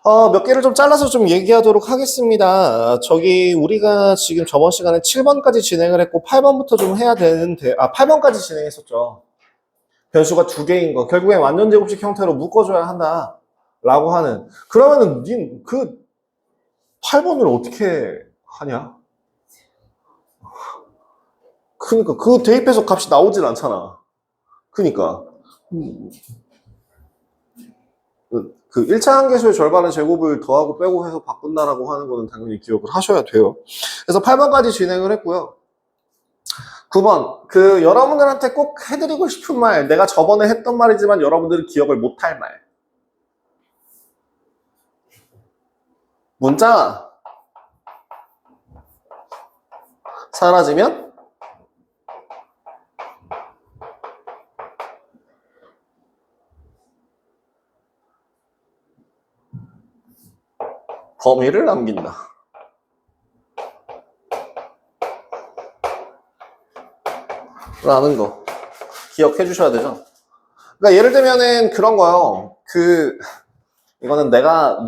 몇 개를 좀 잘라서 좀 얘기하도록 하겠습니다. 저기 우리가 지금 저번 시간에 7번까지 진행을 했고 8번부터 좀 해야 되는데 8번까지 진행했었죠. 변수가 두 개인 거. 결국엔 완전 제곱식 형태로 묶어줘야 한다. 라고 하는. 그러면은 그 8번을 어떻게 하냐? 그러니까 그 대입해서 값이 나오질 않잖아. 그러니까 그 1차 함계수의 절반의 제곱을 더하고 빼고 해서 바꾼다라고 하는 거는 당연히 기억을 하셔야 돼요. 그래서 8번까지 진행을 했고요. 9번, 여러분들한테 꼭 해드리고 싶은 말, 내가 저번에 했던 말이지만 여러분들은 기억을 못할 말. 문자 사라지면 범위를 남긴다. 라는 거 기억해 주셔야 되죠. 그러니까 예를 들면은 그런 거요. 이거는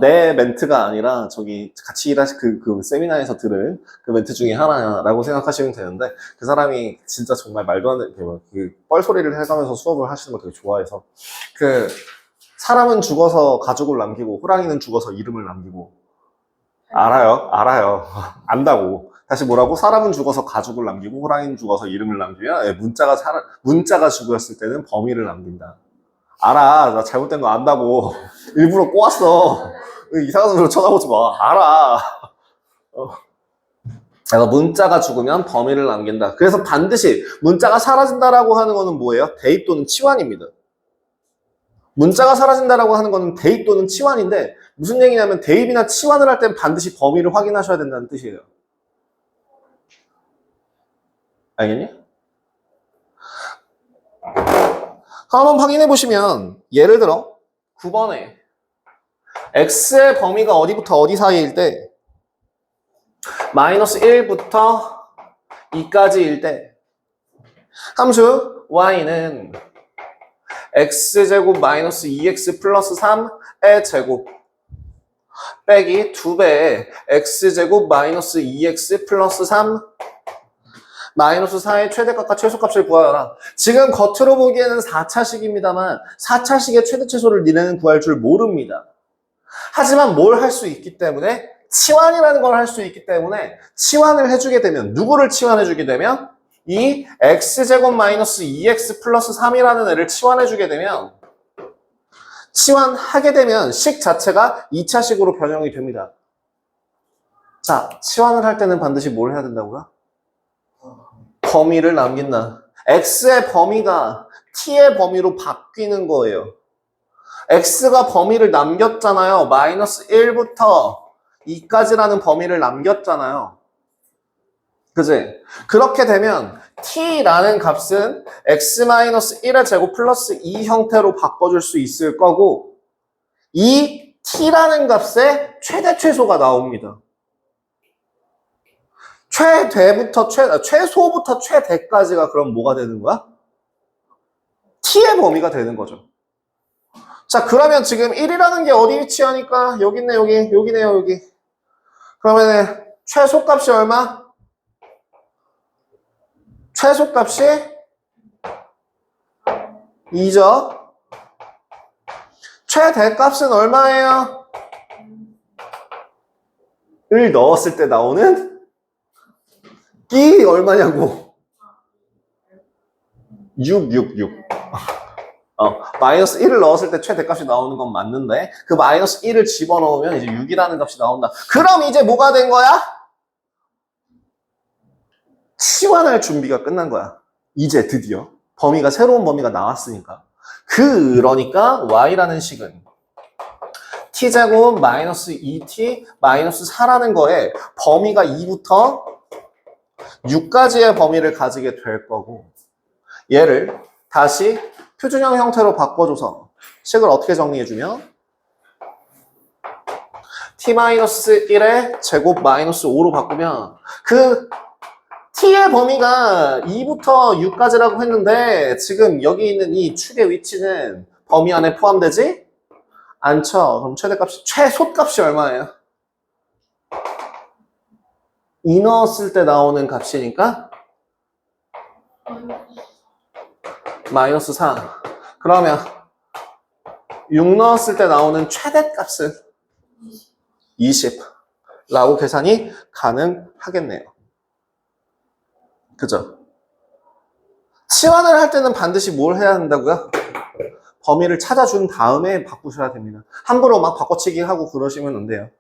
내 멘트가 아니라 저기 같이 일하실 그 세미나에서 들은 그 멘트 중에 하나라고 생각하시면 되는데, 그 사람이 진짜 정말 말도 안 되는 뻘소리를 해가면서 수업을 하시는 거 되게 좋아해서, 사람은 죽어서 가족을 남기고 호랑이는 죽어서 이름을 남기고. 알아요. 안다고. 다시 뭐라고? 사람은 죽어서 가족을 남기고 호랑이는 죽어서 이름을 남기면 문자가 죽었을 때는 범위를 남긴다. 알아. 나 잘못된 거 안다고. 일부러 꼬았어. 이상한 소리로 쳐다보지 마. 알아. 그래서 문자가 죽으면 범위를 남긴다. 그래서 반드시 문자가 사라진다라고 하는 거는 뭐예요? 대입 또는 치환입니다. 문자가 사라진다라고 하는 거는 대입 또는 치환인데, 무슨 얘기냐면 대입이나 치환을 할 땐 반드시 범위를 확인하셔야 된다는 뜻이에요. 알겠니? 한번 확인해 보시면, 예를 들어 9번에 x의 범위가 어디부터 어디 사이일 때 마이너스 1부터 2까지일 때 함수 y는 x제곱 마이너스 2x 플러스 3의 제곱 빼기 2배의 x제곱 마이너스 2x 플러스 3 마이너스 4의 최대값과 최소값을 구하여라. 지금 겉으로 보기에는 4차식입니다만 4차식의 최대 최소를 니네는 구할 줄 모릅니다. 하지만 뭘 할 수 있기 때문에, 치환이라는 걸 할 수 있기 때문에 치환을 해주게 되면, 누구를 치환해주게 되면 이 x제곱 마이너스 2x 플러스 3이라는 애를 치환해주게 되면, 치환하게 되면 식 자체가 2차식으로 변형이 됩니다. 자, 치환을 할 때는 반드시 뭘 해야 된다고요? 범위를 남긴다. x의 범위가 t의 범위로 바뀌는 거예요. x가 범위를 남겼잖아요. 마이너스 1부터 2까지라는 범위를 남겼잖아요. 그지? 그렇게 되면 t라는 값은 x-1의 제곱 플러스 2 형태로 바꿔줄 수 있을 거고, 이 t라는 값의 최대 최소가 나옵니다. 최소부터 최대까지가 그럼 뭐가 되는 거야? t의 범위가 되는 거죠. 자, 그러면 지금 1이라는 게 어디 위치하니까? 여기 있네, 여기네요, 여기. 그러면은 최소값이 얼마? 최소값이 2죠. 최대값은 얼마예요? 을 넣었을 때 나오는 끼 얼마냐고. 6. 마이너스 1을 넣었을 때 최대값이 나오는 건 맞는데, 그 마이너스 1을 집어넣으면 이제 6이라는 값이 나온다. 그럼 이제 뭐가 된 거야? 치환할 준비가 끝난 거야. 이제 드디어 새로운 범위가 나왔으니까. 그러니까 y라는 식은 t제곱 마이너스 2t 마이너스 4라는 거에 범위가 2부터 6까지의 범위를 가지게 될 거고, 얘를 다시 표준형 형태로 바꿔줘서 식을 어떻게 정리해주면 t-1의 제곱 마이너스 5로 바꾸면, t의 범위가 2부터 6까지라고 했는데 지금 여기 있는 이 축의 위치는 범위 안에 포함되지 안 쳐. 그럼 최소값이 얼마예요? 2 넣었을 때 나오는 값이니까 마이너스 4. 그러면 6 넣었을 때 나오는 최대값은 20 라고 계산이 가능하겠네요. 그죠? 치환을 할 때는 반드시 뭘 해야 한다고요? 범위를 찾아준 다음에 바꾸셔야 됩니다. 함부로 막 바꿔치기 하고 그러시면 안 돼요.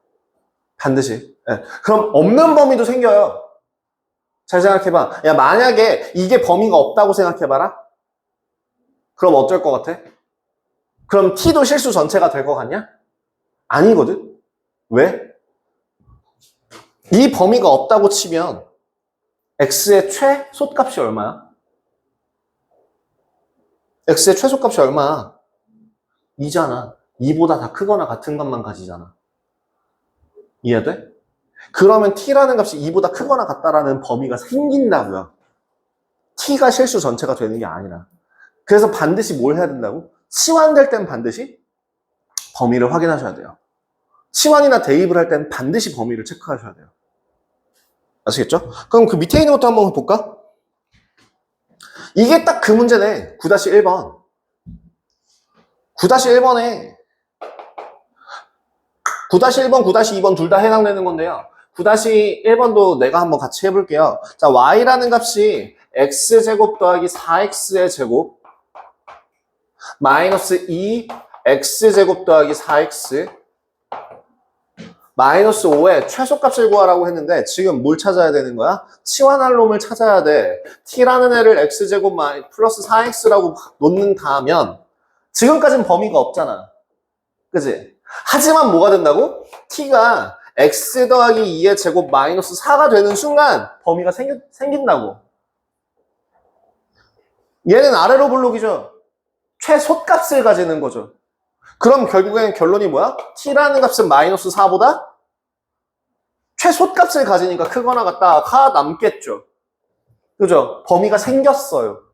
반드시. 네. 그럼 없는 범위도 생겨요. 잘 생각해봐. 야, 만약에 이게 범위가 없다고 생각해봐라. 그럼 어쩔 것 같아? 그럼 t도 실수 전체가 될 것 같냐? 아니거든. 왜? 이 범위가 없다고 치면 x의 최소값이 얼마야? x의 최소값이 얼마야? 2잖아. 2보다 다 크거나 같은 값만 가지잖아. 이해돼? 그러면 t라는 값이 2보다 크거나 같다라는 범위가 생긴다고요. t가 실수 전체가 되는 게 아니라. 그래서 반드시 뭘 해야 된다고? 치환될 땐 반드시 범위를 확인하셔야 돼요. 치환이나 대입을 할 땐 반드시 범위를 체크하셔야 돼요. 아시겠죠? 그럼 그 밑에 있는 것도 한번 볼까? 이게 딱 그 문제네. 9-1번. 9-1번에 9-1번, 9-2번 둘 다 해당되는 건데요. 9-1번도 내가 한번 같이 해볼게요. 자, y라는 값이 x제곱 더하기 4x의 제곱 마이너스 2x제곱 더하기 4x 마이너스 5의 최소값을 구하라고 했는데 지금 뭘 찾아야 되는 거야? 치환할 놈을 찾아야 돼. t라는 애를 x제곱 플러스 4x라고 놓는다면 지금까지는 범위가 없잖아. 그치? 하지만 뭐가 된다고? t가 x 더하기 2의 제곱 마이너스 4가 되는 순간 범위가 생긴다고. 얘는 아래로 블록이죠. 최소값을 가지는 거죠. 그럼 결국엔 결론이 뭐야? t라는 값은 마이너스 4보다 최소값을 가지니까 크거나 같다가 남겠죠. 그죠? 범위가 생겼어요.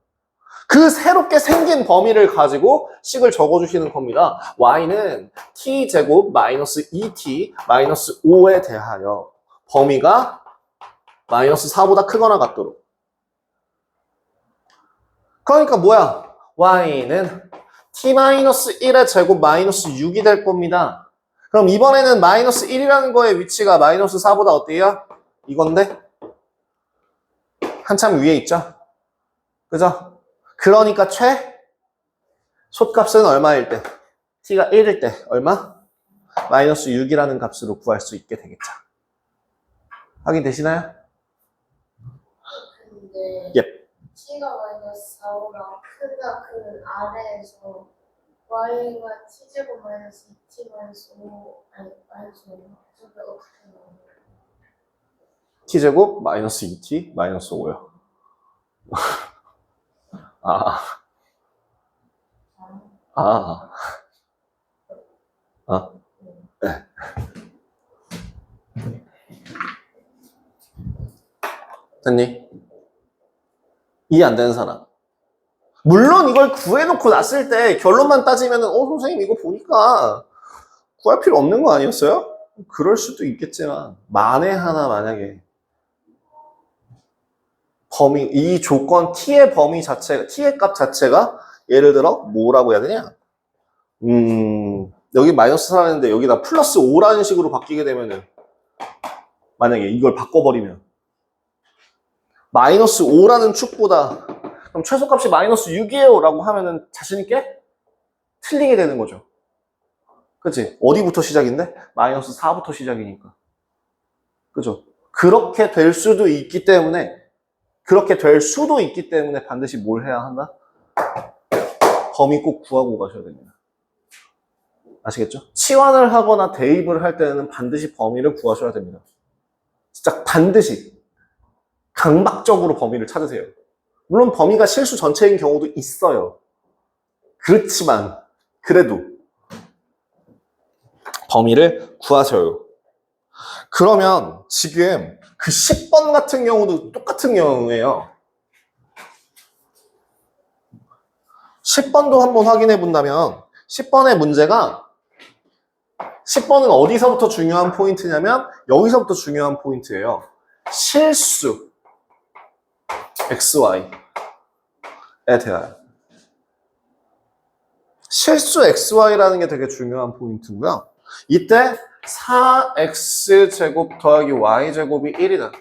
그 새롭게 생긴 범위를 가지고 식을 적어주시는 겁니다. y는 t제곱 마이너스 2t 마이너스 5에 대하여 범위가 마이너스 4보다 크거나 같도록. 그러니까 뭐야? y는 t-1의 제곱 마이너스 6이 될 겁니다. 그럼 이번에는 마이너스 1이라는 거의 위치가 마이너스 4보다 어때요? 이건데? 한참 위에 있죠? 그죠? 그러니까 최소값은 얼마일 때? t가 1일 때 얼마? 마이너스 6이라는 값으로 구할 수 있게 되겠죠. 확인되시나요? 근데 예. t가 마이너스 4보다 크다 그 아래에서 y가 t제곱 마이너스 2t 마이너스 5 아니 마이너스 5 저게 어떻게 나오는 거야? t제곱 마이너스 2t 마이너스 5요. 네. 됐니? 이해 안 되는 사람. 물론 이걸 구해놓고 났을 때 결론만 따지면은 선생님 이거 보니까 구할 필요 없는 거 아니었어요? 그럴 수도 있겠지만 만에 하나 만약에 이 조건 t의 범위 자체가 t의 값 자체가 예를 들어 뭐라고 해야 되냐? 여기 마이너스 4라는데 여기다 플러스 5라는 식으로 바뀌게 되면은 만약에 이걸 바꿔버리면 마이너스 5라는 축보다 그럼 최소값이 마이너스 6이에요 라고 하면은 자신있게 틀리게 되는 거죠. 그치? 어디부터 시작인데? 마이너스 4부터 시작이니까. 그죠? 그렇게 될 수도 있기 때문에 반드시 뭘 해야 한다? 범위 꼭 구하고 가셔야 됩니다. 아시겠죠? 치환을 하거나 대입을 할 때는 반드시 범위를 구하셔야 됩니다. 진짜 반드시 강박적으로 범위를 찾으세요. 물론 범위가 실수 전체인 경우도 있어요. 그렇지만 그래도 범위를 구하셔요. 그러면 지금 그 10번 같은 경우도 똑같은 경우예요. 10번도 한번 확인해 본다면 10번의 문제가 10번은 어디서부터 중요한 포인트냐면 여기서부터 중요한 포인트예요. 실수 xy에 대하여. 실수 xy라는 게 되게 중요한 포인트고요. 이때 4x제곱 더하기 y제곱이 1이다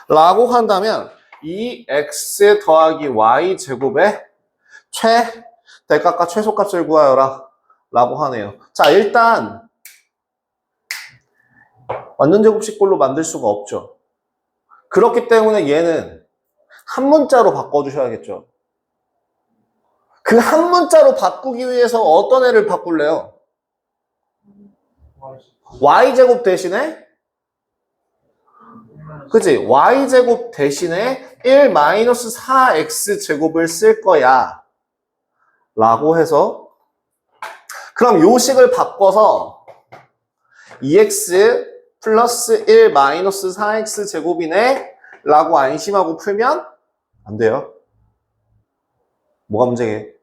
라고 한다면 이 x 더하기 y제곱의 대값과 최소값을 구하여라 라고 하네요. 자, 일단 완전 제곱식꼴로 만들 수가 없죠. 그렇기 때문에 얘는 한 문자로 바꿔주셔야겠죠. 그 한 문자로 바꾸기 위해서 어떤 애를 바꿀래요? y제곱 대신에 그치? y제곱 대신에 1-4x제곱을 쓸 거야 라고 해서 그럼 요 식을 바꿔서 2x 플러스 1-4x제곱이네 라고 안심하고 풀면 안 돼요. 뭐가 문제게?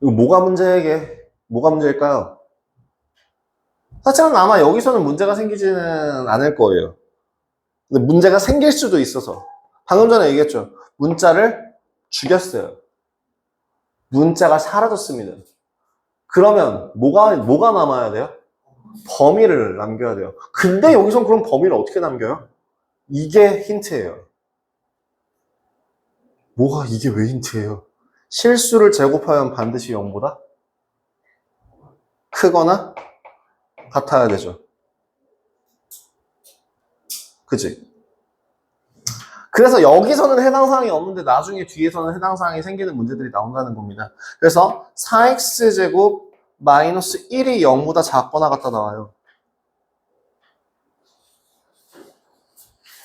이거 뭐가 문제게? 뭐가 문제일까요? 사실은 아마 여기서는 문제가 생기지는 않을 거예요. 근데 문제가 생길 수도 있어서 방금 전에 얘기했죠. 문자를 죽였어요. 문자가 사라졌습니다. 그러면 뭐가 남아야 돼요? 범위를 남겨야 돼요. 근데 여기선 그럼 범위를 어떻게 남겨요? 이게 힌트예요. 뭐가 이게 왜 힌트예요? 실수를 제곱하면 반드시 0보다 크거나 같아야 되죠. 그치? 그래서 여기서는 해당 사항이 없는데 나중에 뒤에서는 해당 사항이 생기는 문제들이 나온다는 겁니다. 그래서 4x제곱 마이너스 1이 0보다 작거나 같다 나와요.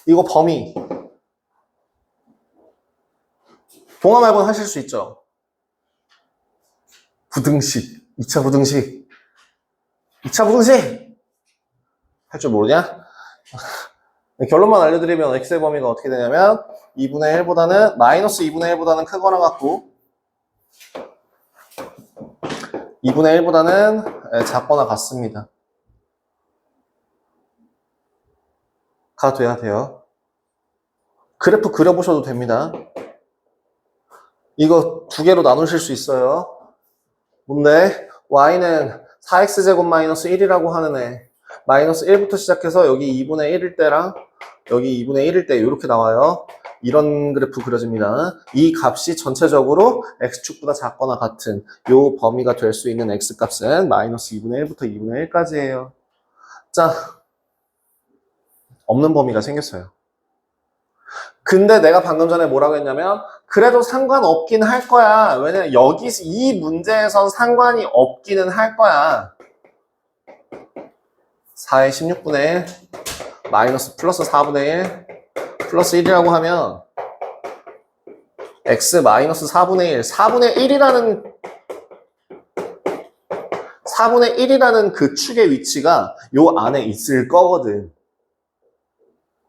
이거 범위 동화 말고는 하실 수 있죠. 부등식 2차 부등식 할 줄 모르냐? 결론만 알려드리면 x의 범위가 어떻게 되냐면 2분의 1보다는 마이너스 2분의 1보다는 크거나 같고 2분의 1보다는 작거나 같습니다. 가 돼야 돼요. 그래프 그려보셔도 됩니다. 이거 두 개로 나누실 수 있어요. 뭔데? y는 4x제곱 마이너스 1이라고 하는 애 마이너스 1부터 시작해서 여기 2분의 1일 때랑 여기 2분의 1일 때 이렇게 나와요. 이런 그래프 그려집니다. 이 값이 전체적으로 x축보다 작거나 같은 요 범위가 될 수 있는 x값은 마이너스 2분의 1부터 2분의 1까지예요. 자, 없는 범위가 생겼어요. 근데 내가 방금 전에 뭐라고 했냐면 그래도 상관없긴 할 거야. 왜냐면 여기 이 문제에선 상관이 없기는 할 거야. 4의 16분의 1 마이너스 플러스 4분의 1 플러스 1이라고 하면 x 마이너스 4분의 1 4분의 1이라는 그 축의 위치가 요 안에 있을 거거든.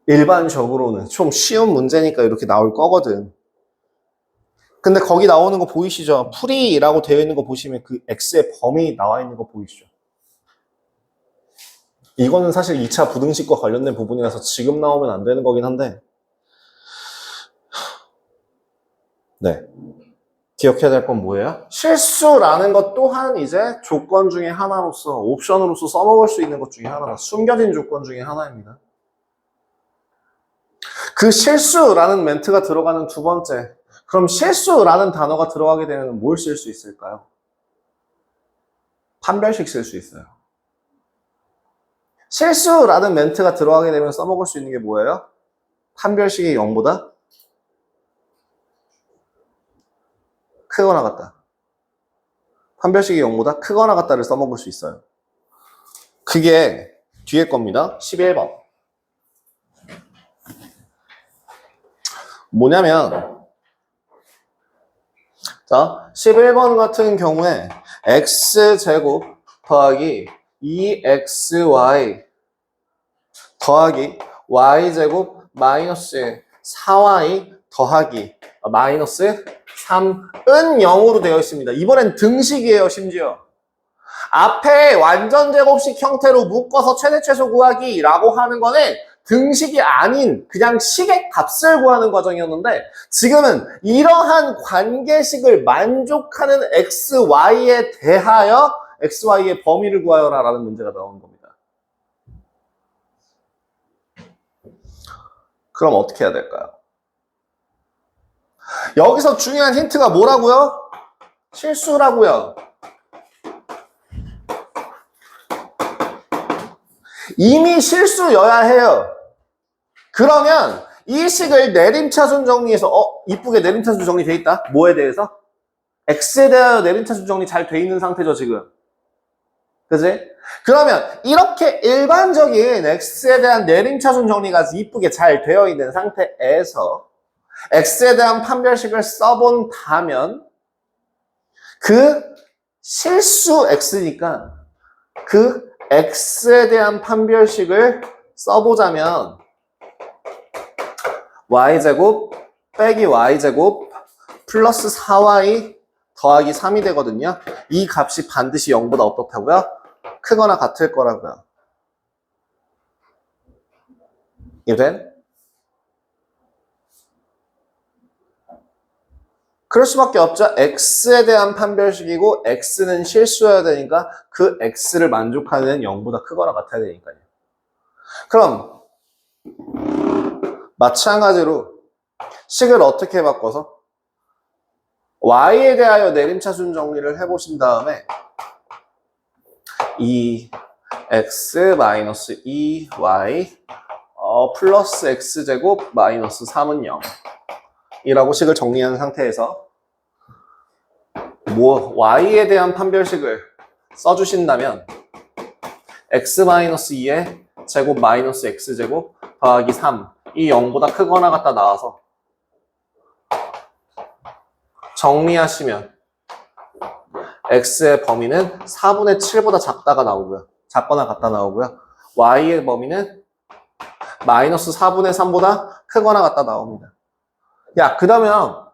일반적으로는 좀 쉬운 문제니까 이렇게 나올 거거든. 근데 거기 나오는 거 보이시죠? 풀이라고 되어 있는 거 보시면 그 x의 범위 나와 있는 거 보이시죠? 이거는 사실 2차 부등식과 관련된 부분이라서 지금 나오면 안 되는 거긴 한데 네, 기억해야 될 건 뭐예요? 실수라는 것 또한 이제 조건 중에 하나로서 옵션으로서 써먹을 수 있는 것 중에 하나다. 숨겨진 조건 중에 하나입니다. 그 실수라는 멘트가 들어가는 두 번째, 그럼 실수라는 단어가 들어가게 되면 뭘 쓸 수 있을까요? 판별식 쓸 수 있어요. 실수라는 멘트가 들어가게 되면 써먹을 수 있는 게 뭐예요? 판별식이 0보다 크거나 같다. 판별식이 0보다 크거나 같다를 써먹을 수 있어요. 그게 뒤에 겁니다. 11번. 뭐냐면 자, 11번 같은 경우에 x제곱 더하기 2xy 더하기 y제곱 마이너스 4y 더하기 마이너스 3은 0으로 되어 있습니다. 이번엔 등식이에요, 심지어. 앞에 완전 제곱식 형태로 묶어서 최대 최소 구하기라고 하는 거는 등식이 아닌 그냥 식의 값을 구하는 과정이었는데 지금은 이러한 관계식을 만족하는 xy에 대하여 xy의 범위를 구하여라 라는 문제가 나오는 겁니다. 그럼 어떻게 해야 될까요? 여기서 중요한 힌트가 뭐라고요? 실수라고요. 이미 실수여야 해요. 그러면 이 식을 내림차순 정리해서 이쁘게 내림차순 정리돼 있다. 뭐에 대해서? x에 대하여 내림차순 정리 잘 돼 있는 상태죠 지금. 그지? 그러면 이렇게 일반적인 x에 대한 내림차순 정리가 이쁘게 잘 되어 있는 상태에서 x에 대한 판별식을 써본다면 그 실수 x니까 그 x에 대한 판별식을 써보자면 y제곱 빼기 y제곱 플러스 4y 더하기 3이 되거든요. 이 값이 반드시 0보다 어떻다고요? 크거나 같을 거라고요. 이해된? 그럴 수밖에 없죠. x에 대한 판별식이고 x는 실수여야 되니까 그 x를 만족하는 0보다 크거나 같아야 되니까요. 그럼 마찬가지로 식을 어떻게 바꿔서 y에 대하여 내림차순 정리를 해보신 다음에 2x 마이너스 2y 플러스 x제곱 마이너스 3은 0 이라고 식을 정리한 상태에서 y에 대한 판별식을 써주신다면 x-2의 제곱 마이너스 x제곱 더하기 3 이 0보다 크거나 같다 나와서 정리하시면 x의 범위는 4분의 7보다 작다가 나오고요. 작거나 같다 나오고요. y의 범위는 마이너스 4분의 3보다 크거나 같다 나옵니다. 야, 그러면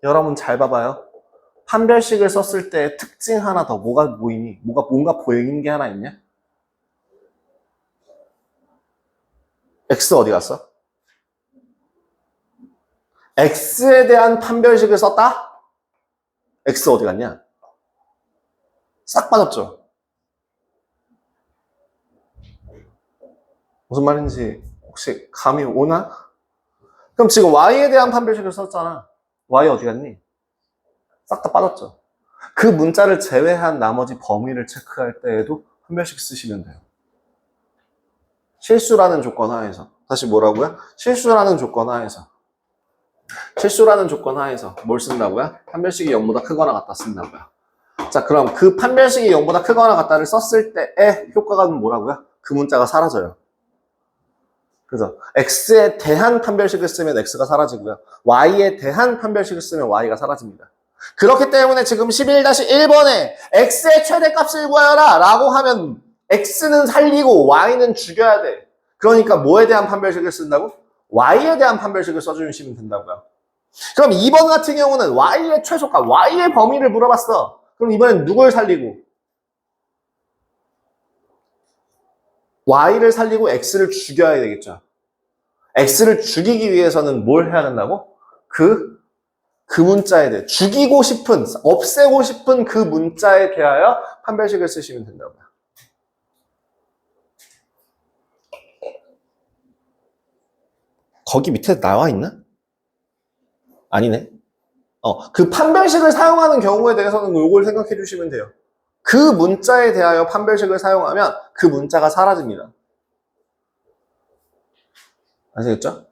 여러분 잘 봐봐요. 판별식을 썼을 때 특징 하나 더 뭐가 보이니? 뭔가 보이는 게 하나 있냐? x 어디 갔어? x에 대한 판별식을 썼다? x 어디 갔냐? 싹 빠졌죠? 무슨 말인지 혹시 감이 오나? 그럼 지금 y에 대한 판별식을 썼잖아. y 어디 갔니? 싹 다 빠졌죠. 그 문자를 제외한 나머지 범위를 체크할 때에도 판별식 쓰시면 돼요. 실수라는 조건 하에서. 다시 뭐라고요? 실수라는 조건 하에서. 실수라는 조건 하에서 뭘 쓴다고요? 판별식이 0보다 크거나 같다 쓴다고요. 자, 그럼 그 판별식이 0보다 크거나 같다를 썼을 때의 효과가 뭐라고요? 그 문자가 사라져요. 그래서 x에 대한 판별식을 쓰면 x가 사라지고요. y에 대한 판별식을 쓰면 y가 사라집니다. 그렇기 때문에 지금 11-1번에 x의 최대값을 구하여라 라고 하면 x는 살리고 y는 죽여야 돼. 그러니까 뭐에 대한 판별식을 쓴다고? y에 대한 판별식을 써주시면 된다고요. 그럼 2번 같은 경우는 y의 최소값, y의 범위를 물어봤어. 그럼 이번엔 누굴 살리고? y를 살리고 x를 죽여야 되겠죠. x를 죽이기 위해서는 뭘 해야 된다고? 그 문자에 대해 죽이고 싶은, 없애고 싶은 그 문자에 대하여 판별식을 쓰시면 된다고요. 거기 밑에 나와 있나? 아니네. 그 판별식을 사용하는 경우에 대해서는 이걸 생각해 주시면 돼요. 그 문자에 대하여 판별식을 사용하면 그 문자가 사라집니다. 아시겠죠?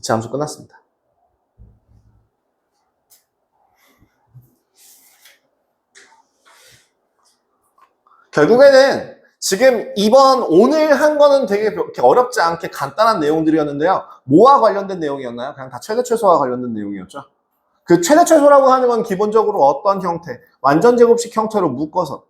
제 함수 끝났습니다. 결국에는 지금 오늘 한 거는 되게 그렇게 어렵지 않게 간단한 내용들이었는데요. 뭐와 관련된 내용이었나요? 그냥 다 최대 최소와 관련된 내용이었죠. 그 최대 최소라고 하는 건 기본적으로 어떤 형태? 완전 제곱식 형태로 묶어서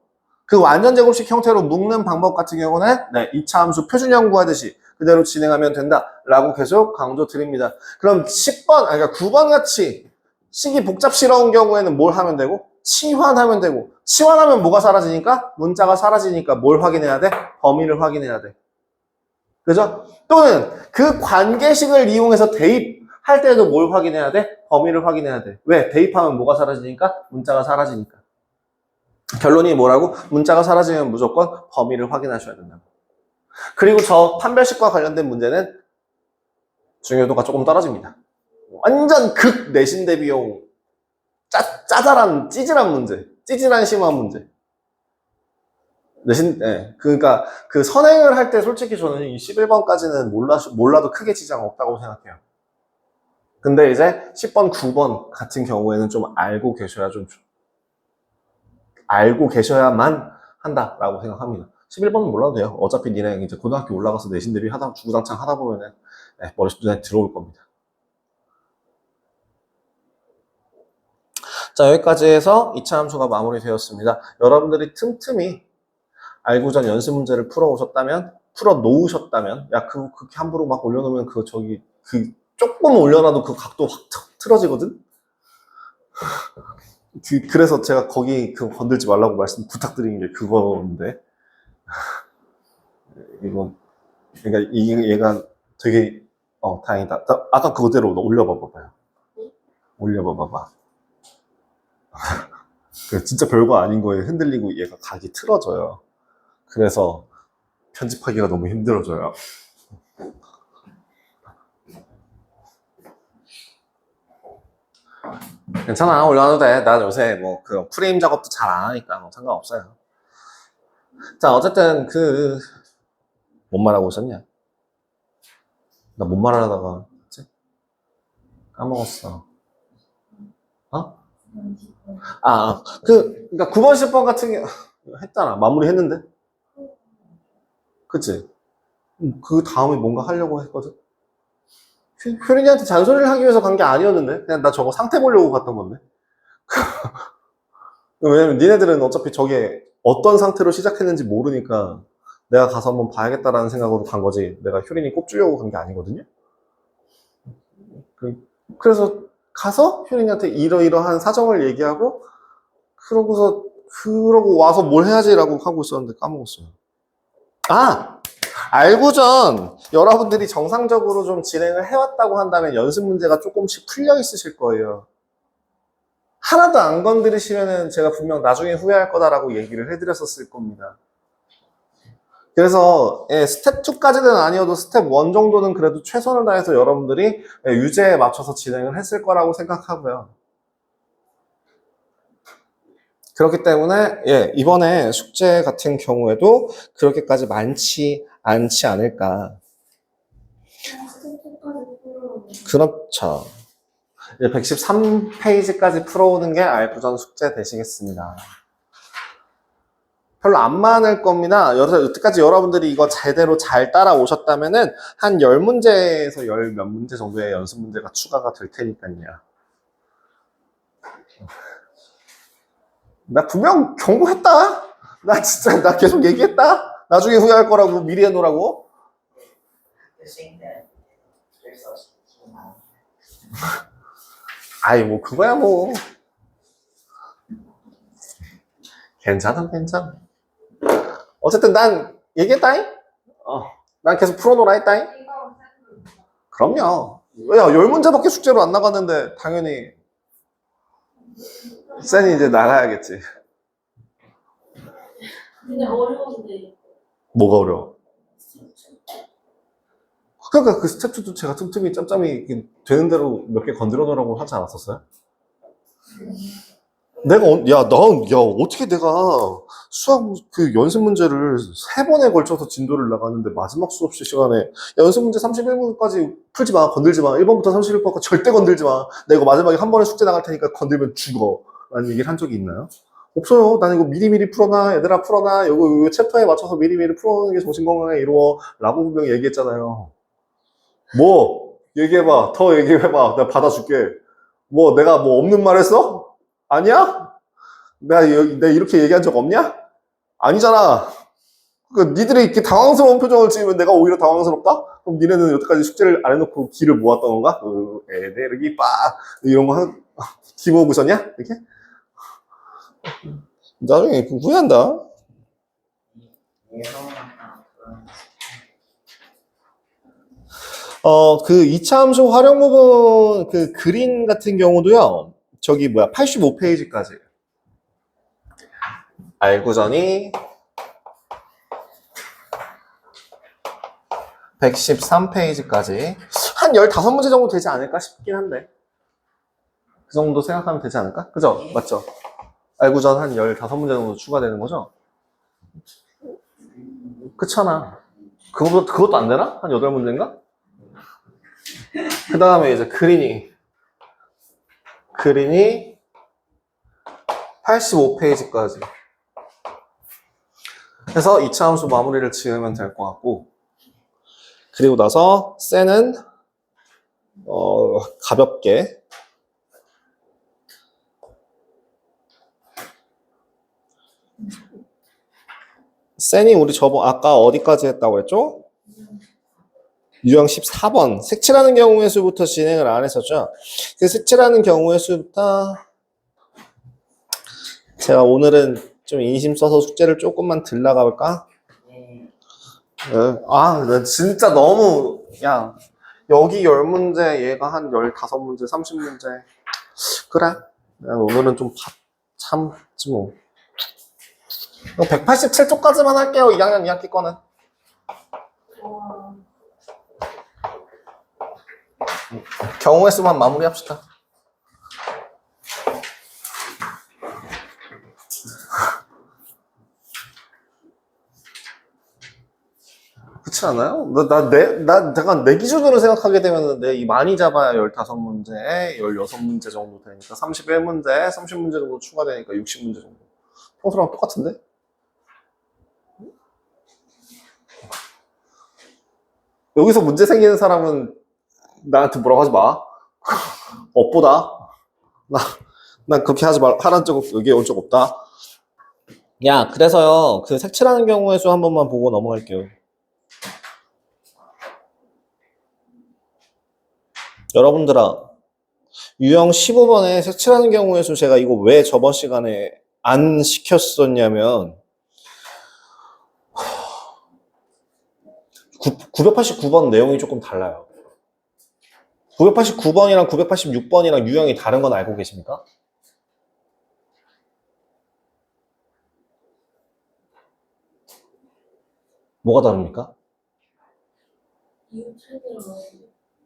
그 완전 제곱식 형태로 묶는 방법 같은 경우는 2차 함수 표준형 구하듯이 그대로 진행하면 된다라고 계속 강조 드립니다. 그럼 10번, 그러니까 9번 같이 식이 복잡스러운 경우에는 뭘 하면 되고? 치환하면 되고. 치환하면 뭐가 사라지니까? 문자가 사라지니까 뭘 확인해야 돼? 범위를 확인해야 돼. 그죠? 또는 그 관계식을 이용해서 대입할 때도 뭘 확인해야 돼? 범위를 확인해야 돼. 왜? 대입하면 뭐가 사라지니까? 문자가 사라지니까. 결론이 뭐라고? 문자가 사라지면 무조건 범위를 확인하셔야 된다고. 그리고 저 판별식과 관련된 문제는 중요도가 조금 떨어집니다. 완전 극 내신 대비용 짜잘한 찌질한 문제, 찌질한 심한 문제. 그러니까 그 선행을 할 때 솔직히 저는 이 11번까지는 몰라도 크게 지장 없다고 생각해요. 근데 이제 10번, 9번 같은 경우에는 좀 알고 계셔야만 한다라고 생각합니다. 11번은 몰라도 돼요. 어차피 니네 이제 고등학교 올라가서 내신 대비 주구장창 하다 보면은 머릿속에 들어올 겁니다. 자, 여기까지 해서 2차 함수가 마무리되었습니다. 여러분들이 틈틈이 알고전 연습 문제를 풀어 놓으셨다면, 야, 그렇게 함부로 막 올려놓으면 조금 올려놔도 그 각도 확 틀어지거든? 그래서 제가 거기 건들지 말라고 부탁드린 게 그건데. 그러니까 얘가 되게, 다행이다. 아까 그대로 올려봐봐요. 올려봐봐. 진짜 별거 아닌 거에 흔들리고 얘가 각이 틀어져요. 그래서 편집하기가 너무 힘들어져요. 괜찮아, 올려놔도 돼. 나 요새 그 프레임 작업도 잘 안 하니까 상관없어요. 자, 어쨌든 뭔 말하고 있었냐? 나 뭔 말하다가 까먹었어. 그러니까 9번, 10번 같은 게 했잖아. 마무리 했는데. 그치? 그 다음에 뭔가 하려고 했거든? 효린이한테 잔소리를 하기 위해서 간 게 아니었는데? 그냥 나 저거 상태 보려고 갔던 건데? 왜냐면 니네들은 어차피 저게 어떤 상태로 시작했는지 모르니까 내가 가서 한번 봐야겠다라는 생각으로 간 거지. 내가 효린이 꼽주려고 간 게 아니거든요? 그래서 가서 효린이한테 이러이러한 사정을 얘기하고 그러고 와서 뭘 해야지라고 하고 있었는데 까먹었어요. 알고전 여러분들이 정상적으로 좀 진행을 해왔다고 한다면 연습 문제가 조금씩 풀려 있으실 거예요. 하나도 안 건드리시면은 제가 분명 나중에 후회할 거다라고 얘기를 해드렸었을 겁니다. 그래서 스텝 2까지는 아니어도 스텝 1 정도는 그래도 최선을 다해서 여러분들이 유제에 맞춰서 진행을 했을 거라고 생각하고요. 그렇기 때문에 이번에 숙제 같은 경우에도 그렇게까지 많지 않지 않을까. 그렇죠. 113페이지까지 풀어오는 게 알고전 숙제 되시겠습니다. 별로 안 많을 겁니다. 여태까지 여러분들이 이거 제대로 잘 따라오셨다면은 한 10문제에서 10몇 문제 정도의 연습 문제가 추가가 될 테니까요. 나 분명 경고했다. 나 계속 얘기했다. 나중에 후회할 거라고 미리 해놓으라고. 그거야 괜찮아. 어쨌든 난 얘기했다잉? 난 계속 풀어놓으라 했다잉? 그럼요. 야, 10문제밖에 숙제로 안 나갔는데 당연히 쌤이 이제 나가야겠지. 근데 어려운데. 뭐가 어려워? 그러니까 그 스텝 2도 제가 틈틈이 짬짬이 되는 대로 몇 개 건드려 놓으라고 하지 않았었어요? 어떻게 내가 수학 연습 문제를 3번에 걸쳐서 진도를 나갔는데 마지막 수업 시간에 연습 문제 31번까지 풀지 마, 건들지 마. 1번부터 31번까지 절대 건들지 마. 내가 이거 마지막에 한 번에 숙제 나갈 테니까 건들면 죽어. 라는 얘기를 한 적이 있나요? 없어요. 나는 이거 미리미리 풀어놔. 얘들아 풀어놔. 이거 챕터에 맞춰서 미리미리 풀어놓는 게 정신건강에 이루어. 라고 분명히 얘기했잖아요. 얘기해봐. 더 얘기해봐. 내가 받아줄게. 내가 없는 말 했어? 아니야? 내가 이렇게 얘기한 적 없냐? 아니잖아. 니들이 이렇게 당황스러운 표정을 지으면 내가 오히려 당황스럽다? 그럼 니네는 여태까지 숙제를 안 해놓고 기를 모았던 건가? 에네르기 빠 이런 거 기 모으고 있었냐? 이렇게? 나중에 후회한다. 그 2차 함수 활용 부분 그 그림 같은 경우도요. 저기 85페이지까지. 알고전이 113페이지까지 한 15문제 정도 되지 않을까 싶긴 한데 그 정도 생각하면 되지 않을까? 그죠? 맞죠? 알고전 한 15문제 정도 추가되는 거죠? 그렇잖아. 그것도 안 되나? 한 8문제인가? 그 다음에 이제 그린이 85페이지까지 해서 2차 함수 마무리를 지으면 될 것 같고 그리고 나서 셀은 가볍게 셀이 우리 아까 어디까지 했다고 했죠? 유형 14번 색칠하는 경우의 수부터 진행을 안 했었죠. 그 색칠하는 경우의 수부터 제가 오늘은 좀 인심 써서 숙제를 조금만 덜 나가볼까? 나 진짜 너무 야 여기 10문제 얘가 한 15문제 30문제 그래 오늘은 좀 참지 뭐 187쪽까지만 할게요 2학년 2학기 거는 경우의 수만 마무리합시다. 그렇지 않아요? 잠깐 내 기준으로 생각하게 되면 이 많이 잡아야 15문제, 16문제 정도 되니까 31문제, 30문제 정도 추가되니까 60문제 정도. 평소랑 똑같은데? 여기서 문제 생기는 사람은 나한테 뭐라고 하지 마. 업보다. 난 그렇게 하라는 적, 여기 온 적 없다. 야, 그래서요, 그 색칠하는 경우의 수 한 번만 보고 넘어갈게요. 여러분들아, 유형 15번에 색칠하는 경우의 수 제가 이거 왜 저번 시간에 안 시켰었냐면 989번 내용이 조금 달라요. 989번이랑 986번이랑 유형이 다른 건 알고 계십니까? 뭐가 다릅니까?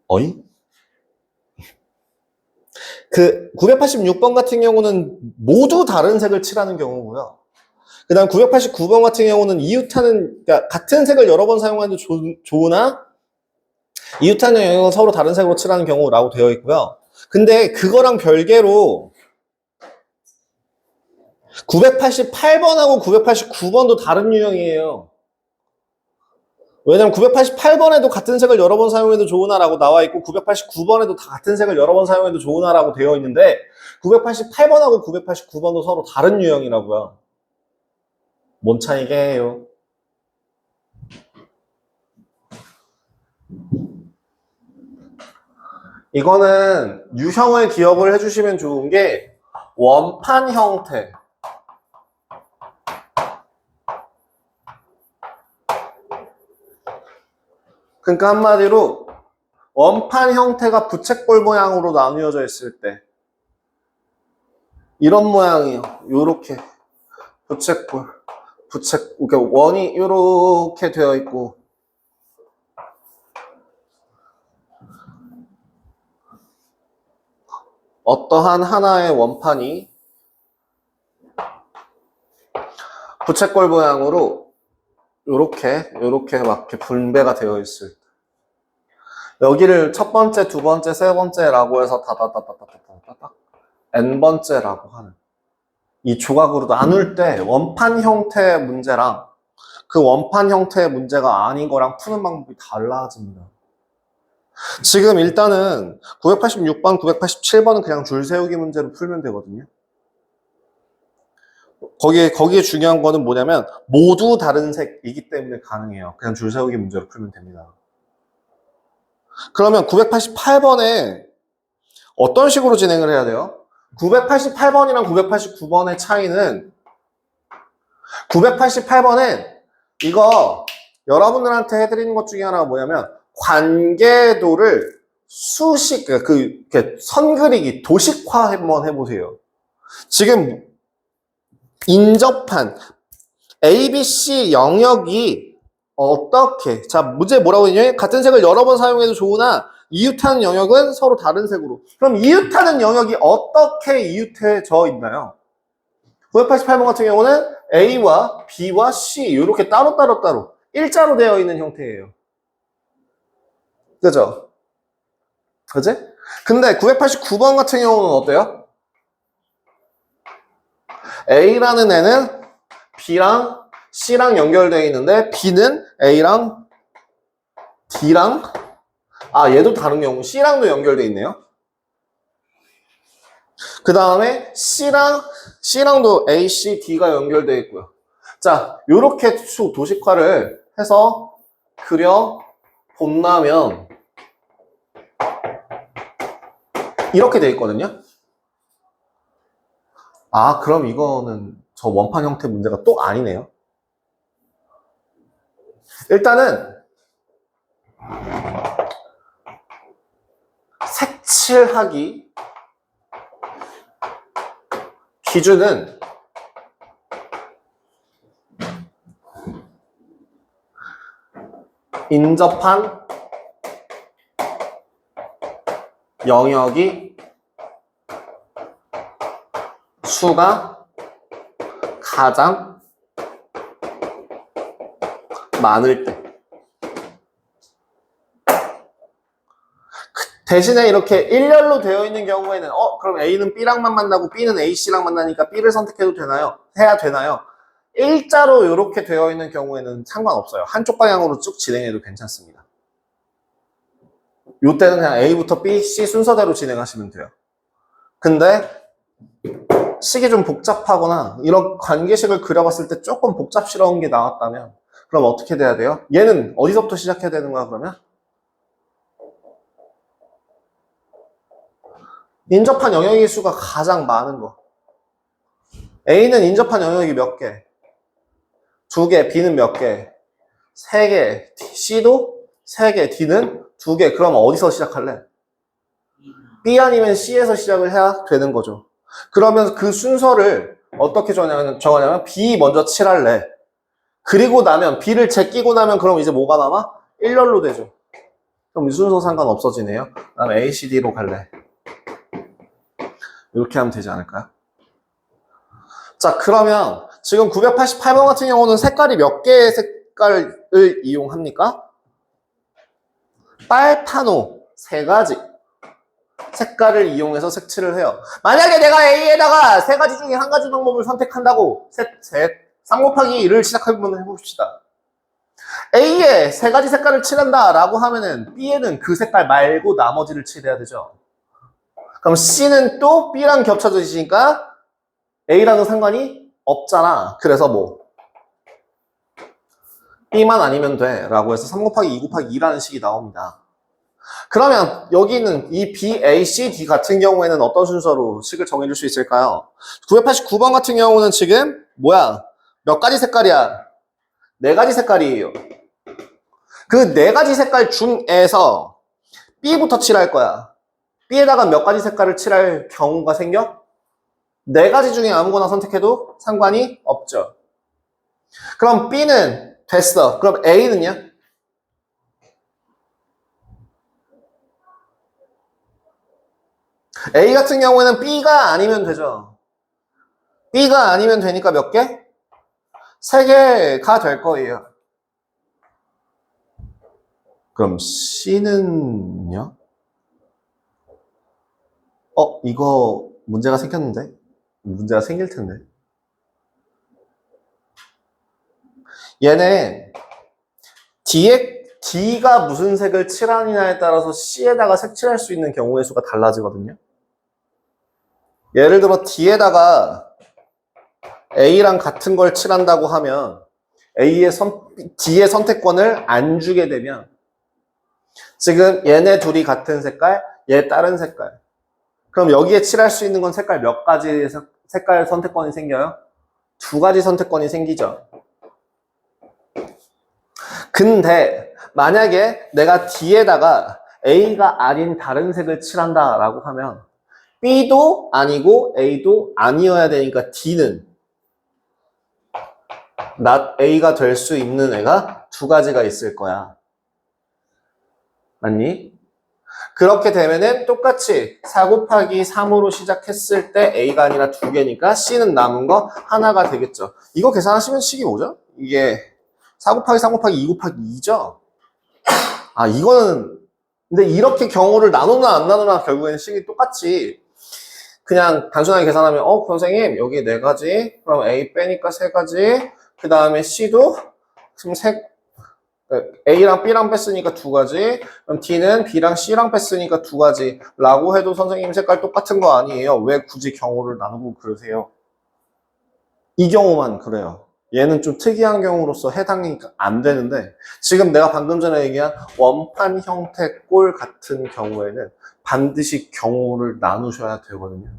어이? 그 986번 같은 경우는 모두 다른 색을 칠하는 경우고요. 그 다음 989번 같은 경우는 이웃하는, 그러니까 같은 색을 여러 번 사용하는 데 좋으나 이웃하는 영역은 서로 다른 색으로 칠하는 경우라고 되어 있고요. 근데 그거랑 별개로 988번하고 989번도 다른 유형이에요. 왜냐면 988번에도 같은 색을 여러 번 사용해도 좋으나라고 나와 있고 989번에도 다 같은 색을 여러 번 사용해도 좋으나라고 되어 있는데 988번하고 989번도 서로 다른 유형이라고요. 뭔 차이게요? 이거는 유형을 기억을 해주시면 좋은 게 원판 형태 그러니까 한마디로 원판 형태가 부채꼴 모양으로 나뉘어져 있을 때 이런 모양이에요. 요렇게 부채꼴 그러니까 원이 요렇게 되어 있고 어떠한 하나의 원판이 부채꼴 모양으로 요렇게 막 이렇게 분배가 되어 있을 때 여기를 첫 번째, 두 번째, 세 번째라고 해서 다다다다다다다다 n번째라고 하는 이 조각으로 나눌 때 원판 형태의 문제랑 그 원판 형태의 문제가 아닌 거랑 푸는 방법이 달라집니다. 지금 일단은 986번, 987번은 그냥 줄 세우기 문제로 풀면 되거든요. 거기에 중요한 거는 뭐냐면 모두 다른 색이기 때문에 가능해요. 그냥 줄 세우기 문제로 풀면 됩니다. 그러면 988번에 어떤 식으로 진행을 해야 돼요? 988번이랑 989번의 차이는 988번은 이거 여러분들한테 해드리는 것 중에 하나가 뭐냐면 관계도를 이렇게 선 그리기, 도식화 한번 해보세요. 지금 인접한 ABC 영역이 어떻게, 자, 문제 뭐라고 했냐면 같은 색을 여러 번 사용해도 좋으나 이웃하는 영역은 서로 다른 색으로. 그럼 이웃하는 영역이 어떻게 이웃해져 있나요? 988번 같은 경우는 A와 B와 C 이렇게 따로 일자로 되어 있는 형태예요. 그죠? 그지? 근데 989번 같은 경우는 어때요? A라는 애는 B랑 C랑 연결되어 있는데 B는 A랑 D랑 얘도 다른 경우 C랑도 연결되어 있네요. 그 다음에 C랑도 A, C, D가 연결되어 있고요. 자, 요렇게 도식화를 해서 그려 본다면 이렇게 되어 있거든요. 그럼 이거는 저 원판 형태 문제가 또 아니네요. 일단은 색칠하기 기준은 인접한 영역이 수가 가장 많을 때. 대신에 이렇게 일렬로 되어 있는 경우에는 그럼 A는 B랑만 만나고 B는 A, C랑 만나니까 B를 선택해도 되나요? 해야 되나요? 일자로 이렇게 되어 있는 경우에는 상관없어요. 한쪽 방향으로 쭉 진행해도 괜찮습니다. 이때는 그냥 A부터 B, C 순서대로 진행하시면 돼요. 근데 식이 좀 복잡하거나 이런 관계식을 그려봤을 때 조금 복잡스러운 게 나왔다면 그럼 어떻게 돼야 돼요? 얘는 어디서부터 시작해야 되는 거야 그러면? 인접한 영역의 수가 가장 많은 거. A는 인접한 영역이 몇 개? 2개, B는 몇 개? 3개, C도 3개, D는 2개. 그럼 어디서 시작할래? B 아니면 C에서 시작을 해야 되는 거죠. 그러면 그 순서를 어떻게 정하냐면 B 먼저 칠할래. 그리고 나면 B를 제끼고 나면 그럼 이제 뭐가 남아? 일렬로 되죠. 그럼 이 순서 상관 없어지네요. 그다음 A, C, D로 갈래. 이렇게 하면 되지 않을까요? 자, 그러면 지금 988번 같은 경우는 색깔이 몇 개의 색깔을 이용합니까? 빨판호 3가지 색깔을 이용해서 색칠을 해요. 만약에 내가 A에다가 3가지 중에 한 가지 방법을 선택한다고 3 곱하기 2를 시작해보면 해봅시다. A에 3가지 색깔을 칠한다 라고 하면은 B에는 그 색깔 말고 나머지를 칠해야 되죠. 그럼 C는 또 B랑 겹쳐져 있으니까 A랑은 상관이 없잖아. 그래서 뭐 B만 아니면 돼 라고 해서 3 곱하기 2 곱하기 2라는 식이 나옵니다. 그러면 여기는 이 B, A, C, D 같은 경우에는 어떤 순서로 식을 정해줄 수 있을까요? 989번 같은 경우는 지금 뭐야? 몇 가지 색깔이야? 4가지 색깔이에요. 그 4가지 색깔 중에서 B부터 칠할 거야. B에다가 몇 가지 색깔을 칠할 경우가 생겨? 4가지 중에 아무거나 선택해도 상관이 없죠. 그럼 B는 됐어. 그럼 A는요? A 같은 경우에는 B가 아니면 되죠. B가 아니면 되니까 몇 개? 3개가 될 거예요. 그럼 C는요? 이거 문제가 생겼는데? 문제가 생길 텐데. 얘네 D가 무슨 색을 칠하느냐에 따라서 C에다가 색칠할 수 있는 경우의 수가 달라지거든요. 예를 들어 D에다가 A랑 같은 걸 칠한다고 하면 D의 선택권을 안 주게 되면 지금 얘네 둘이 같은 색깔, 얘 다른 색깔. 그럼 여기에 칠할 수 있는 건 색깔 몇 가지 색깔 선택권이 생겨요? 2가지 선택권이 생기죠. 근데 만약에 내가 D에다가 A가 아닌 다른 색을 칠한다라고 하면 B도 아니고 A도 아니어야 되니까 D는 not A가 될 수 있는 애가 2가지가 있을 거야. 맞니? 그렇게 되면은 똑같이 4 곱하기 3으로 시작했을 때 A가 아니라 2개니까 C는 남은 거 하나가 되겠죠. 이거 계산하시면 식이 뭐죠? 이게 4 곱하기 3 곱하기 2 곱하기 2죠? 아, 이거는 근데 이렇게 경우를 나누나 안 나누나 결국에는 식이 똑같이 그냥 단순하게 계산하면 선생님 여기 4가지 그럼 A 빼니까 3가지 그 다음에 C도 지금 A랑 B랑 뺐으니까 2가지 그럼 D는 B랑 C랑 뺐으니까 2가지 라고 해도 선생님 색깔 똑같은 거 아니에요? 왜 굳이 경우를 나누고 그러세요? 이 경우만 그래요. 얘는 좀 특이한 경우로서 해당이 안 되는데 지금 내가 방금 전에 얘기한 원판 형태 꼴 같은 경우에는 반드시 경우를 나누셔야 되거든요.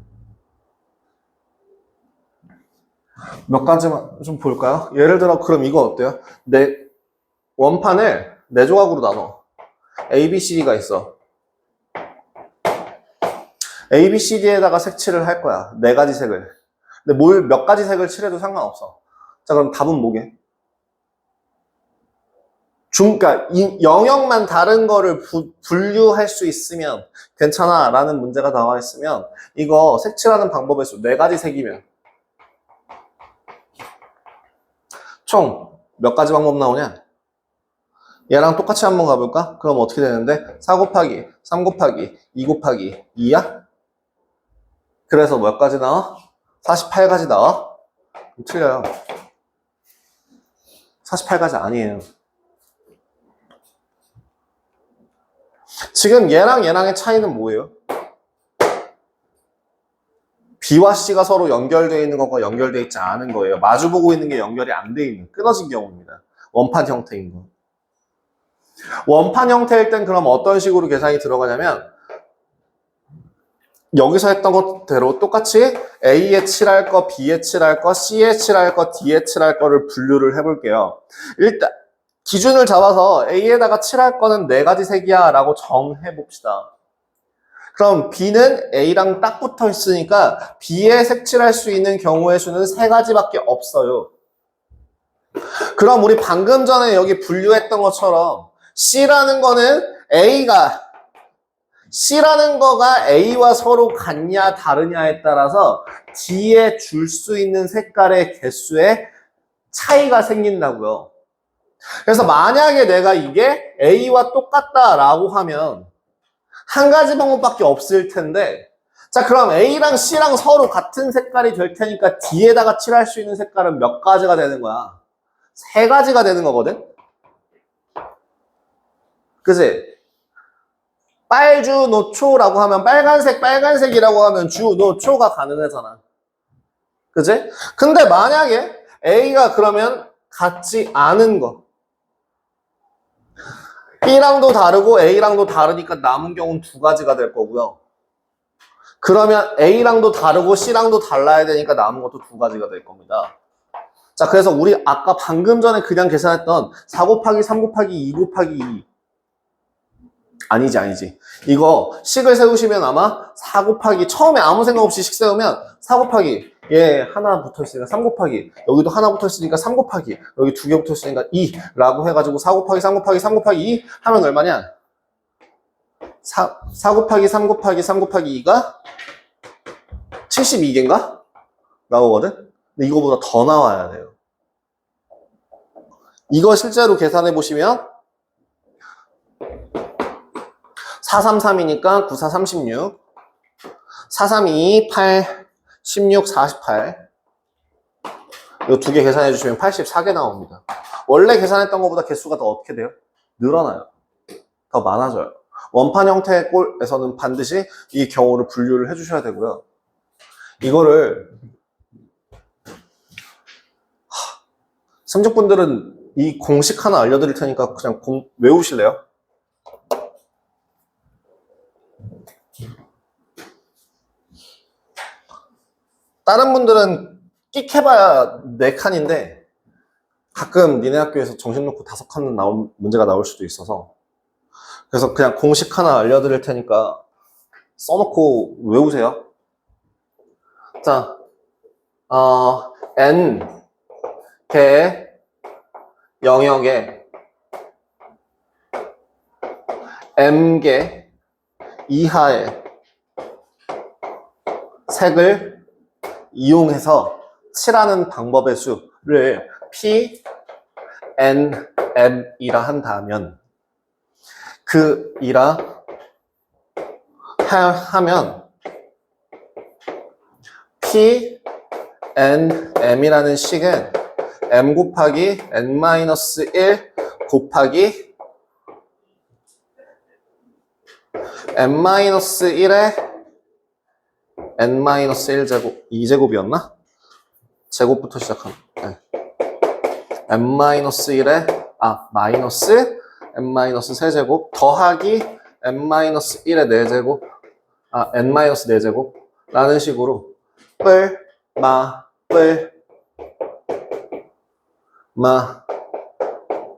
몇 가지만 좀 볼까요? 예를 들어 그럼 이거 어때요? 원판을 4조각으로 나눠. A, B, C, D가 있어. A, B, C, D에다가 색칠을 할 거야. 4가지 색을. 근데 몇 가지 색을 칠해도 상관없어. 자, 그럼 답은 뭐게? 그러니까 영역만 다른 거를 분류할 수 있으면 괜찮아 라는 문제가 나와 있으면 이거 색칠하는 방법의 수 4가지 색이면 총 몇 가지 방법 나오냐? 얘랑 똑같이 한번 가볼까? 그럼 어떻게 되는데? 4 곱하기 3 곱하기 2 곱하기 2야? 그래서 몇 가지 나와? 48가지 나와? 틀려요. 48가지 아니에요. 지금 얘랑 얘랑의 차이는 뭐예요? B와 C가 서로 연결되어 있는 것과 연결되어 있지 않은 거예요. 마주보고 있는 게 연결이 안 되어 있는, 끊어진 경우입니다. 원판 형태인 거. 원판 형태일 땐 그럼 어떤 식으로 계산이 들어가냐면 여기서 했던 것대로 똑같이 A에 칠할 거, B에 칠할 거, C에 칠할 거, D에 칠할 거를 분류를 해볼게요. 일단 기준을 잡아서 A에다가 칠할 거는 4가지 색이야 라고 정해봅시다. 그럼 B는 A랑 딱 붙어 있으니까 B에 색칠할 수 있는 경우의 수는 3가지밖에 없어요. 그럼 우리 방금 전에 여기 분류했던 것처럼 C라는 거는 C라는 거가 A와 서로 같냐 다르냐에 따라서 D에 줄 수 있는 색깔의 개수에 차이가 생긴다고요. 그래서 만약에 내가 이게 A와 똑같다라고 하면 한 가지 방법밖에 없을 텐데 자 그럼 A랑 C랑 서로 같은 색깔이 될 테니까 D에다가 칠할 수 있는 색깔은 몇 가지가 되는 거야? 3가지가 되는 거거든? 그치? 빨주 노초라고 하면 빨간색이라고 하면 주 노초가 가능하잖아. 그치? 근데 만약에 A가 그러면 같지 않은 거 B랑도 다르고 A랑도 다르니까 남은 경우는 2가지가 될 거고요. 그러면 A랑도 다르고 C랑도 달라야 되니까 남은 것도 2가지가 될 겁니다. 자, 그래서 우리 아까 방금 전에 그냥 계산했던 4 곱하기 3 곱하기 2 곱하기 2 아니지. 이거 식을 세우시면 아마 4 곱하기 처음에 아무 생각 없이 식 세우면 4 곱하기 얘 하나 붙어있으니까 3 곱하기 여기도 하나 붙어있으니까 3 곱하기 여기 2개 붙어있으니까 2 라고 해가지고 4 곱하기 3 곱하기 3 곱하기 2 하면 얼마냐? 4 곱하기 3 곱하기 3 곱하기 2가 72개인가? 나오거든? 근데 이거보다 더 나와야 돼요. 이거 실제로 계산해 보시면 433이니까 9, 4, 36 4, 3, 2, 8, 16, 48 이 2개 계산해 주시면 84개 나옵니다. 원래 계산했던 것보다 개수가 더 어떻게 돼요? 늘어나요. 더 많아져요. 원판 형태의 꼴에서는 반드시 이 경우를 분류를 해주셔야 되고요. 이거를 삼족분들은 이 공식 하나 알려드릴 테니까 그냥 외우실래요? 다른 분들은 끽 해봐야 4칸인데 가끔 니네 학교에서 정신 놓고 5칸 문제가 나올 수도 있어서 그래서 그냥 공식 하나 알려드릴 테니까 써놓고 외우세요. 자, n 개의 영역에 m개 이하의 색을 이용해서 칠하는 방법의 수를 p, n, m이라 한다면 그 이라 하면 p, n, m이라는 식은 m 곱하기 n-1 곱하기 n-1의 n-1제곱 2제곱이었나? 제곱부터 시작하면 네. n-1의 마이너스 n-3제곱 더하기 n-1의 4제곱 n-4제곱 라는 식으로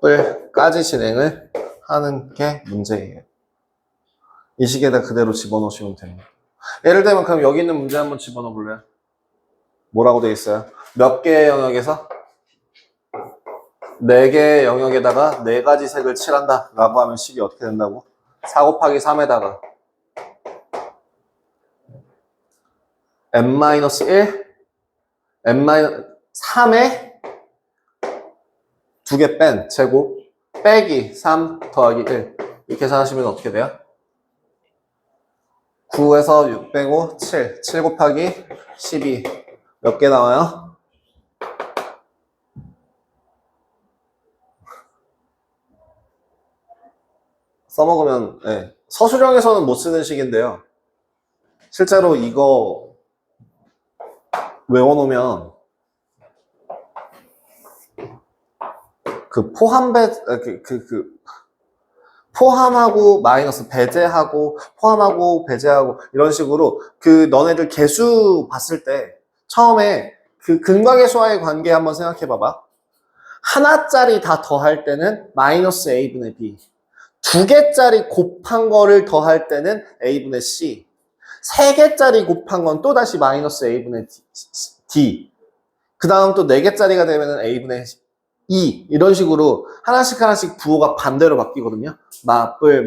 뿔까지 진행을 하는 게 문제예요. 이 식에다 그대로 집어넣으시면 됩니다. 예를 들면 그럼 여기 있는 문제 한번 집어넣어 볼래요? 뭐라고 되어 있어요? 몇 개의 영역에서? 4개의 영역에다가 4가지 색을 칠한다 라고 하면 식이 어떻게 된다고? 4 곱하기 3에다가 n-1 n-3에 2개 뺀 제곱 빼기 3 더하기 1 이렇게 계산하시면 어떻게 돼요? 9에서 6 빼고 7 곱하기 12 몇 개 나와요? 써먹으면 네. 서술형에서는 못 쓰는 식인데요. 실제로 이거 외워놓으면 그 포함하고 마이너스 배제하고 포함하고 배제하고 이런 식으로 그 너네들 개수 봤을 때 처음에 그 근과 계수와의 관계 한번 생각해 봐봐. 하나짜리 다 더할 때는 마이너스 a분의 b 2개짜리 곱한 거를 더할 때는 a분의 c 3개짜리 곱한 건 또다시 마이너스 a분의 d 그 다음 또 4개짜리가 되면 a분의 2 이런 식으로 하나씩 부호가 반대로 바뀌거든요. 마뿔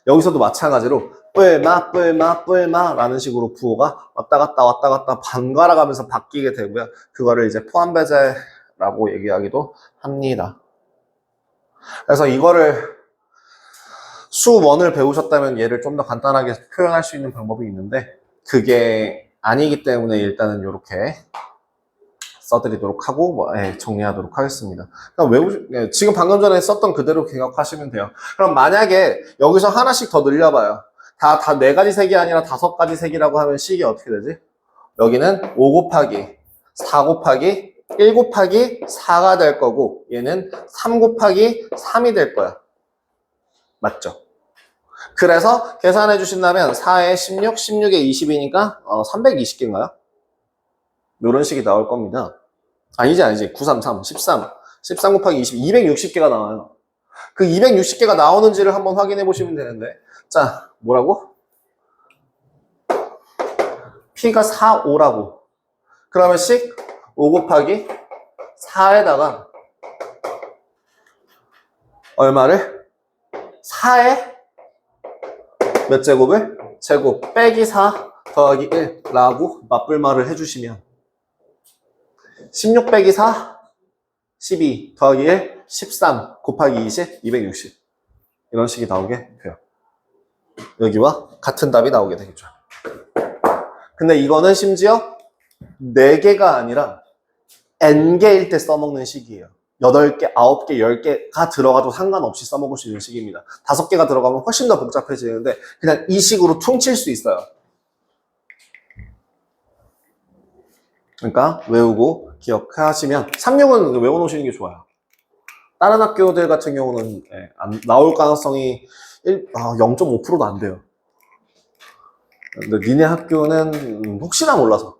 여기서도 마찬가지로 뿔마 라는 식으로 부호가 왔다 갔다 번갈아 가면서 바뀌게 되고요. 그거를 이제 포함배제라고 얘기하기도 합니다. 그래서 이거를 수1을 배우셨다면 얘를 좀 더 간단하게 표현할 수 있는 방법이 있는데 그게 아니기 때문에 일단은 이렇게 써드리도록 하고 정리하도록 하겠습니다. 지금 방금 전에 썼던 그대로 기억하시면 돼요. 그럼 만약에 여기서 하나씩 더 늘려봐요. 다 4가지 색이 아니라 5가지 색이라고 하면 식이 어떻게 되지? 여기는 5 곱하기 4 곱하기 1 곱하기 4가 될 거고 얘는 3 곱하기 3이 될 거야. 맞죠? 그래서 계산해 주신다면 4에 16, 16에 20이니까 320개인가요? 이런 식이 나올 겁니다. 아니지 933, 13 곱하기 20, 260개가 나와요. 그 260개가 나오는지를 한번 확인해 보시면 되는데 자 뭐라고? P가 4, 5라고 그러면 식 5 곱하기 4에다가 얼마를? 4에 몇 제곱을? 제곱 빼기 4 더하기 1라고 맞불말을 해주시면 16 빼기 4 12 더하기 1 13 곱하기 20 260 이런 식이 나오게 돼요. 여기와 같은 답이 나오게 되겠죠. 근데 이거는 심지어 4개가 아니라 n개일 때 써먹는 식이에요. 8개, 9개, 10개가 들어가도 상관없이 써먹을 수 있는 식입니다. 5개가 들어가면 훨씬 더 복잡해지는데 그냥 이 식으로 퉁칠 수 있어요. 그러니까 외우고 기억하시면 36은 외워놓으시는 게 좋아요. 다른 학교들 같은 경우는 안 나올 가능성이 0.5%도 안 돼요. 근데 니네 학교는 혹시나 몰라서.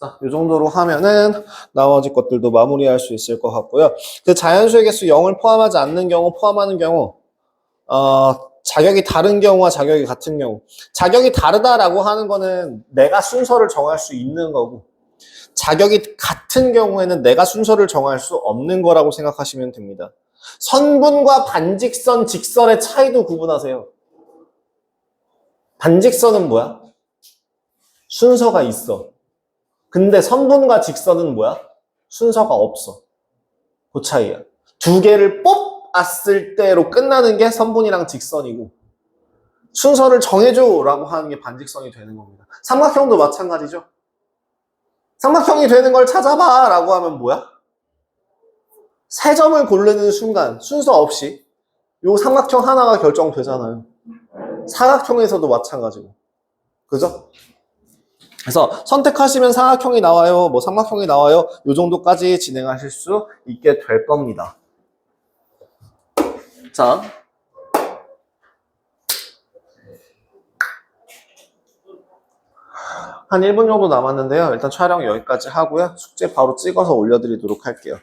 자, 이 정도로 하면은 나머지 것들도 마무리할 수 있을 것 같고요. 그 자연수의 개수 0을 포함하지 않는 경우, 포함하는 경우, 자격이 다른 경우와 자격이 같은 경우. 자격이 다르다라고 하는 거는 내가 순서를 정할 수 있는 거고, 자격이 같은 경우에는 내가 순서를 정할 수 없는 거라고 생각하시면 됩니다. 선분과 반직선, 직선의 차이도 구분하세요. 반직선은 뭐야? 순서가 있어. 근데 선분과 직선은 뭐야? 순서가 없어. 그 차이야. 두 개를 뽑았을 때로 끝나는 게 선분이랑 직선이고, 순서를 정해줘 라고 하는 게 반직선이 되는 겁니다. 삼각형도 마찬가지죠. 삼각형이 되는 걸 찾아봐 라고 하면 뭐야? 세 점을 고르는 순간 순서 없이 요 삼각형 하나가 결정되잖아요. 사각형에서도 마찬가지고. 그죠? 그래서 선택하시면 사각형이 나와요, 뭐 삼각형이 나와요. 요 정도까지 진행하실 수 있게 될 겁니다. 자, 한 1분 정도 남았는데요. 일단 촬영 여기까지 하고요. 숙제 바로 찍어서 올려드리도록 할게요.